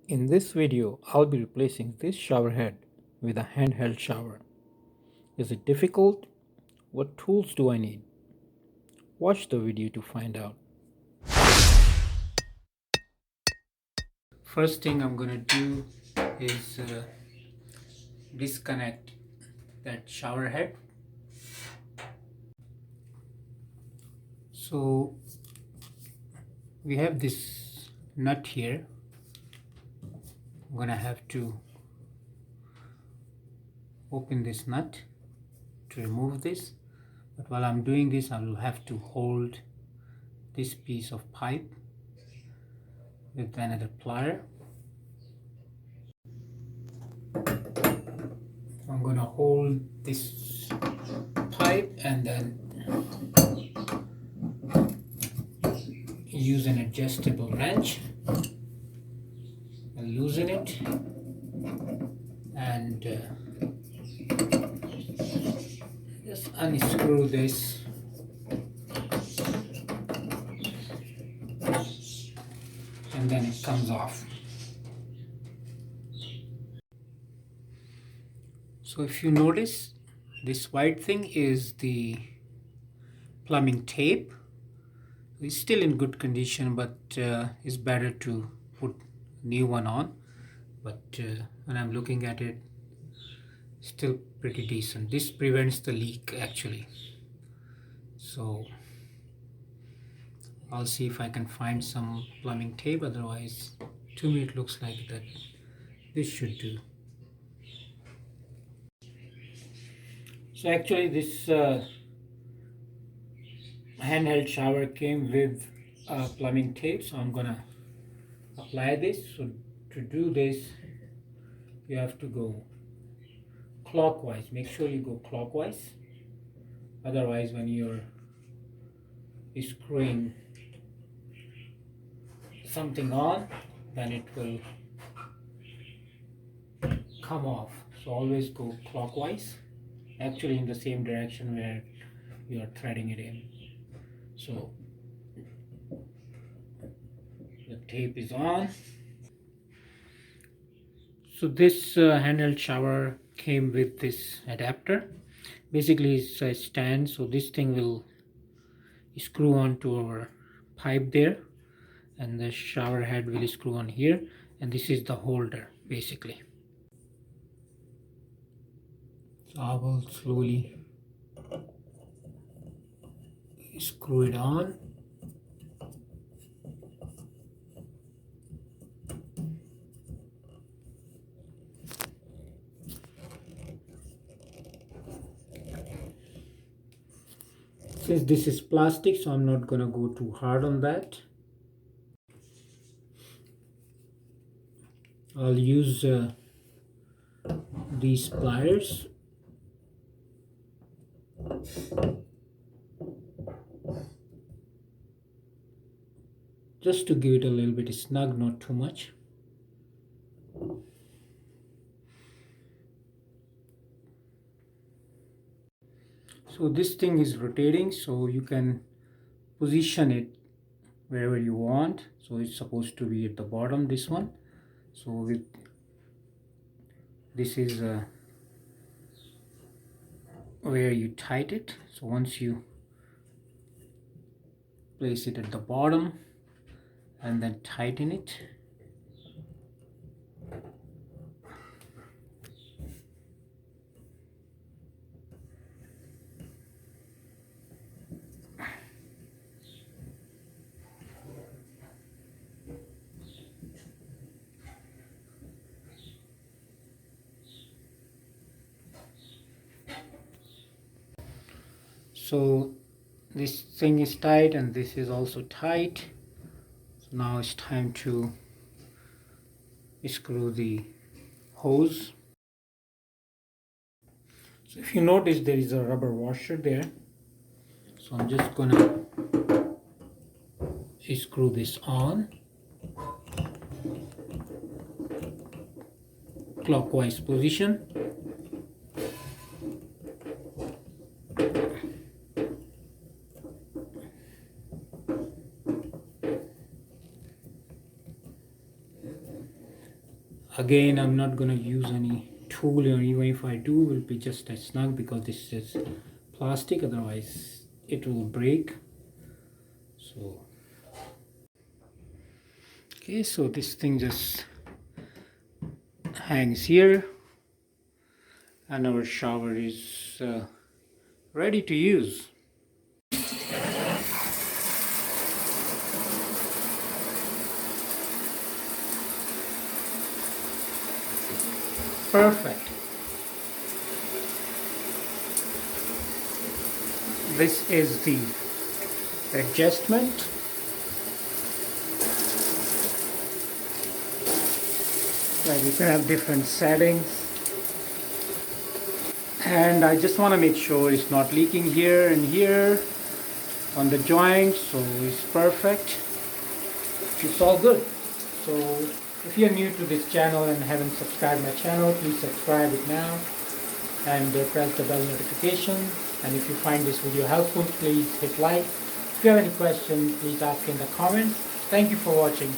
In this video, I'll be replacing this shower head with a handheld shower. Is it difficult? What tools do I need? Watch the video to find out. First thing I'm gonna do is disconnect that shower head. So we have this nut here. I'm gonna have to open this nut to remove this, but while I'm doing this I will have to hold this piece of pipe with another plier. I'm gonna hold this pipe and then use an adjustable wrench and loosen it and just unscrew this and then it comes off. So if you notice, this white thing is the plumbing tape. It's still in good condition, but it's better to put a new one on. But when I'm looking at it, still pretty decent. This prevents the leak actually. So I'll see if I can find some plumbing tape, otherwise to me it looks like that this should do. So actually this handheld shower came with plumbing tape, so I'm gonna apply this. So to do this you have to go clockwise. Make sure you go clockwise, otherwise when you're screwing something on then it will come off. So always go clockwise, actually in the same direction where you are threading it in. So the tape is on. So this handheld shower came with this adapter. Basically it's a stand, so this thing will screw onto our pipe there and the shower head will screw on here, and this is the holder basically. So I will slowly screw it on. Since this is plastic, so I'm not gonna go too hard on that. I'll use these pliers. Just to give it a little bit snug, not too much. So this thing is rotating, so you can position it wherever you want. So it's supposed to be at the bottom, this one. So with this is where you tighten it. So once you place it at the bottom and then tighten it, so this thing is tight and this is also tight. So now it's time to screw the hose. So if you notice, there is a rubber washer there, so I'm just gonna screw this on clockwise position. Again, I'm not gonna use any tool, or even if I do, will be just a snug because this is plastic, otherwise it will break. So okay, so this thing just hangs here, and our shower is ready to use. Perfect. This is the adjustment. Like you can have different settings, and I just want to make sure it's not leaking here and here on the joints, so it's perfect. It's all good. So if you're new to this channel and haven't subscribed my channel, please subscribe it now and press the bell notification. And if you find this video helpful, please hit like. If you have any questions, please ask in the comments. Thank you for watching.